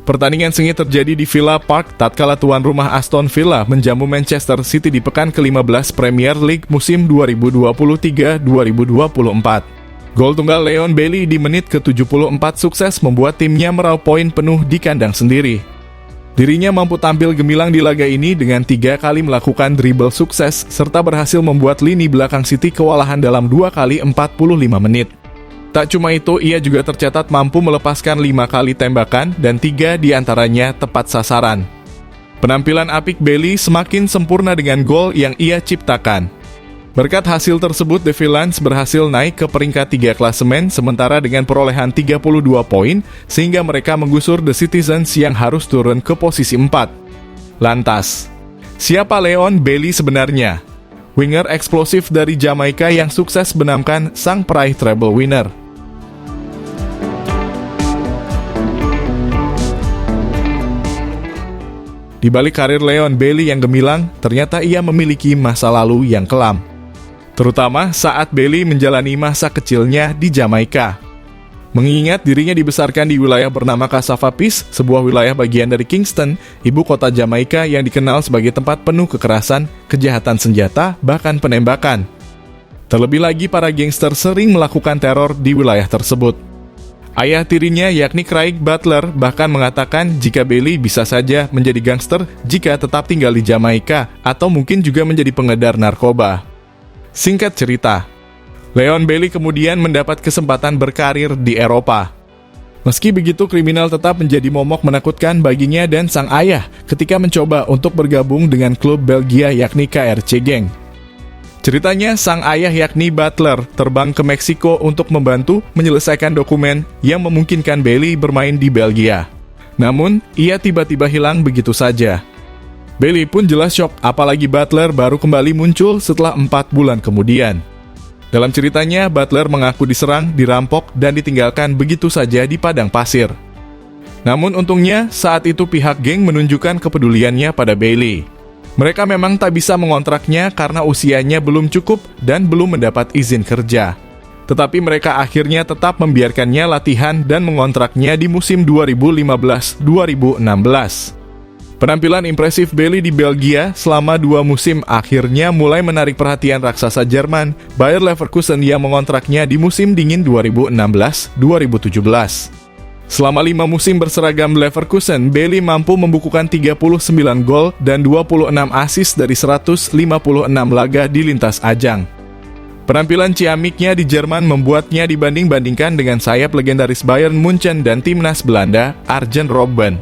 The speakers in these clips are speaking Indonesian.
Pertandingan sengit terjadi di Villa Park tatkala tuan rumah Aston Villa menjamu Manchester City di pekan ke-15 Premier League musim 2023-2024. Gol tunggal Leon Bailey di menit ke-74 sukses membuat timnya meraup poin penuh di kandang sendiri. Dirinya mampu tampil gemilang di laga ini dengan 3 kali melakukan dribble sukses serta berhasil membuat lini belakang City kewalahan dalam 2 kali 45 menit. Tak cuma itu, ia juga tercatat mampu melepaskan 5 kali tembakan dan 3 diantaranya tepat sasaran. Penampilan apik Bailey semakin sempurna dengan gol yang ia ciptakan. Berkat hasil tersebut, The Villains berhasil naik ke peringkat 3 klasemen sementara dengan perolehan 32 poin, sehingga mereka menggusur The Citizens yang harus turun ke posisi 4. Lantas, siapa Leon Bailey sebenarnya? Winger eksplosif dari Jamaika yang sukses benamkan sang peraih treble winner. Di balik karir Leon Bailey yang gemilang, ternyata ia memiliki masa lalu yang kelam. Terutama saat Bailey menjalani masa kecilnya di Jamaika. Mengingat dirinya dibesarkan di wilayah bernama Cassava Peace, sebuah wilayah bagian dari Kingston, ibu kota Jamaika yang dikenal sebagai tempat penuh kekerasan, kejahatan senjata, bahkan penembakan. Terlebih lagi para gangster sering melakukan teror di wilayah tersebut. Ayah tirinya yakni Craig Butler bahkan mengatakan jika Bailey bisa saja menjadi gangster jika tetap tinggal di Jamaika atau mungkin juga menjadi pengedar narkoba. Singkat cerita, Leon Bailey kemudian mendapat kesempatan berkarir di Eropa. Meski begitu, kriminal tetap menjadi momok menakutkan baginya dan sang ayah ketika mencoba untuk bergabung dengan klub Belgia yakni KRC Genk. Ceritanya, sang ayah yakni Butler terbang ke Meksiko untuk membantu menyelesaikan dokumen yang memungkinkan Bailey bermain di Belgia. Namun, ia tiba-tiba hilang begitu saja. Bailey pun jelas syok, apalagi Butler baru kembali muncul setelah 4 bulan kemudian. Dalam ceritanya, Butler mengaku diserang, dirampok, dan ditinggalkan begitu saja di padang pasir. Namun untungnya, saat itu pihak geng menunjukkan kepeduliannya pada Bailey. Mereka memang tak bisa mengontraknya karena usianya belum cukup dan belum mendapat izin kerja. Tetapi mereka akhirnya tetap membiarkannya latihan dan mengontraknya di musim 2015-2016. Penampilan impresif Bailey di Belgia selama 2 musim akhirnya mulai menarik perhatian raksasa Jerman, Bayer Leverkusen yang mengontraknya di musim dingin 2016-2017. Selama 5 musim berseragam Leverkusen, Bailey mampu membukukan 39 gol dan 26 assist dari 156 laga di lintas ajang. Penampilan ciamiknya di Jerman membuatnya dibanding-bandingkan dengan sayap legendaris Bayern Munchen dan timnas Belanda, Arjen Robben.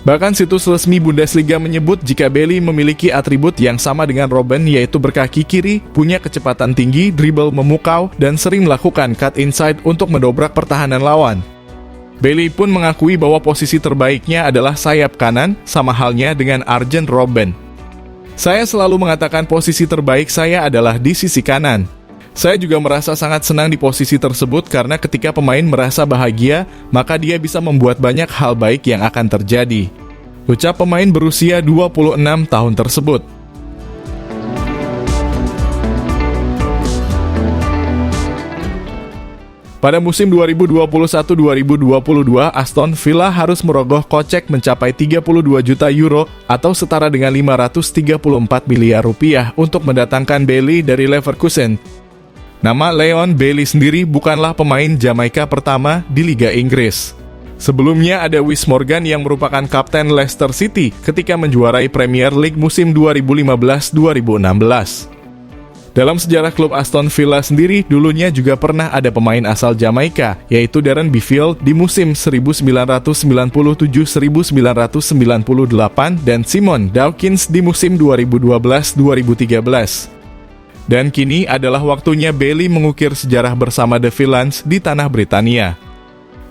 Bahkan situs resmi Bundesliga menyebut jika Bailey memiliki atribut yang sama dengan Robben, yaitu berkaki kiri, punya kecepatan tinggi, dribble memukau, dan sering melakukan cut inside untuk mendobrak pertahanan lawan. Bailey pun mengakui bahwa posisi terbaiknya adalah sayap kanan, sama halnya dengan Arjen Robben. Saya selalu mengatakan posisi terbaik saya adalah di sisi kanan. Saya juga merasa sangat senang di posisi tersebut karena ketika pemain merasa bahagia, maka dia bisa membuat banyak hal baik yang akan terjadi. Ucap pemain berusia 26 tahun tersebut. Pada musim 2021-2022, Aston Villa harus merogoh kocek mencapai 32 juta euro atau setara dengan 534 miliar rupiah untuk mendatangkan Bailey dari Leverkusen. Nama Leon Bailey sendiri bukanlah pemain Jamaika pertama di Liga Inggris. Sebelumnya ada Wes Morgan yang merupakan kapten Leicester City ketika menjuarai Premier League musim 2015-2016. Dalam sejarah klub Aston Villa sendiri, dulunya juga pernah ada pemain asal Jamaika, yaitu Darren Befield di musim 1997-1998 dan Simon Dawkins di musim 2012-2013. Dan kini adalah waktunya Bailey mengukir sejarah bersama The Villains di tanah Britania.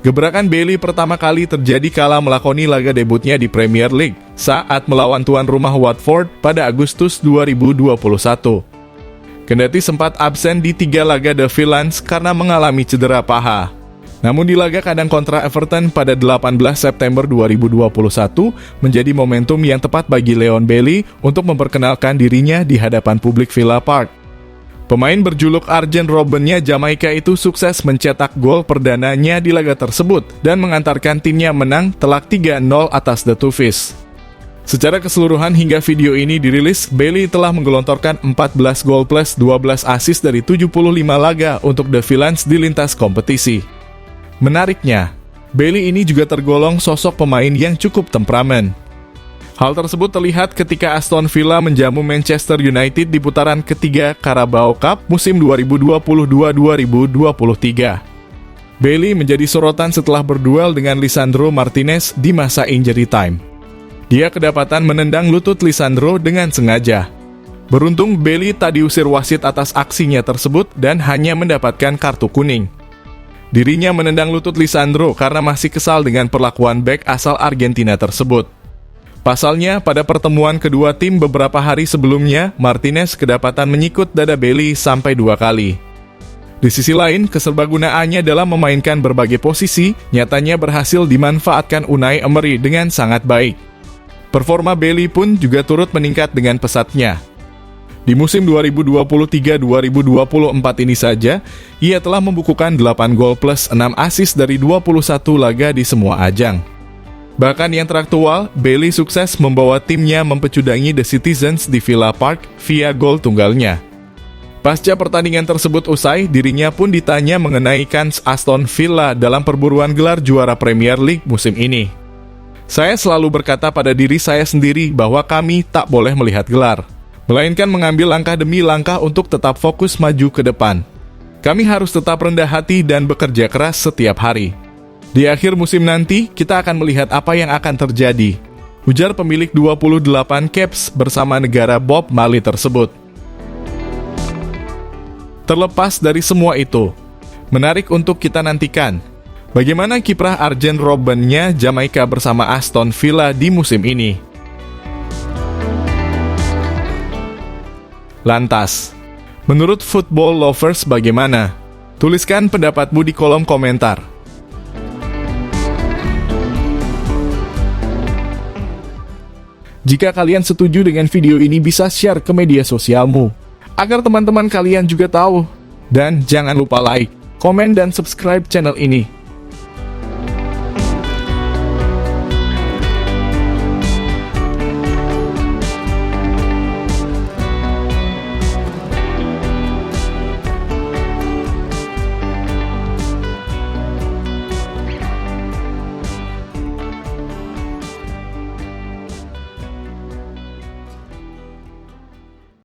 Gebrakan Bailey pertama kali terjadi kala melakoni laga debutnya di Premier League saat melawan tuan rumah Watford pada Agustus 2021. Kendati sempat absen di 3 laga The Villains karena mengalami cedera paha. Namun di laga kandang kontra Everton pada 18 September 2021 menjadi momentum yang tepat bagi Leon Bailey untuk memperkenalkan dirinya di hadapan publik Villa Park. Pemain berjuluk Arjen Robben-nya Jamaika itu sukses mencetak gol perdananya di laga tersebut dan mengantarkan timnya menang telak 3-0 atas The Toffees. Secara keseluruhan hingga video ini dirilis, Bailey telah menggelontorkan 14 gol plus 12 assist dari 75 laga untuk The Villains di lintas kompetisi. Menariknya, Bailey ini juga tergolong sosok pemain yang cukup temperamen. Hal tersebut terlihat ketika Aston Villa menjamu Manchester United di putaran ketiga Carabao Cup musim 2022-2023. Bailey menjadi sorotan setelah berduel dengan Lisandro Martinez di masa injury time. Dia kedapatan menendang lutut Lisandro dengan sengaja. Beruntung Bailey tak diusir wasit atas aksinya tersebut dan hanya mendapatkan kartu kuning. Dirinya menendang lutut Lisandro karena masih kesal dengan perlakuan bek asal Argentina tersebut. Pasalnya, pada pertemuan kedua tim beberapa hari sebelumnya, Martinez kedapatan menyikut dada Bailey sampai 2 kali. Di sisi lain, keserbagunaannya dalam memainkan berbagai posisi, nyatanya berhasil dimanfaatkan Unai Emery dengan sangat baik. Performa Bailey pun juga turut meningkat dengan pesatnya. Di musim 2023-2024 ini saja, ia telah membukukan 8 gol plus 6 assist dari 21 laga di semua ajang. Bahkan yang teraktual, Bailey sukses membawa timnya mempecudangi The Citizens di Villa Park via gol tunggalnya. Pasca pertandingan tersebut usai, dirinya pun ditanya mengenai kans Aston Villa dalam perburuan gelar juara Premier League musim ini. Saya selalu berkata pada diri saya sendiri bahwa kami tak boleh melihat gelar, melainkan mengambil langkah demi langkah untuk tetap fokus maju ke depan. Kami harus tetap rendah hati dan bekerja keras setiap hari. Di akhir musim nanti, kita akan melihat apa yang akan terjadi, ujar pemilik 28 caps bersama negara Bob Marley tersebut. Terlepas dari semua itu, menarik untuk kita nantikan, bagaimana kiprah Arjen Robben-nya Jamaika bersama Aston Villa di musim ini. Lantas, menurut football lovers bagaimana? Tuliskan pendapatmu di kolom komentar. Jika kalian setuju dengan video ini, bisa share ke media sosialmu, agar teman-teman kalian juga tahu. Dan jangan lupa like, komen, dan subscribe channel ini.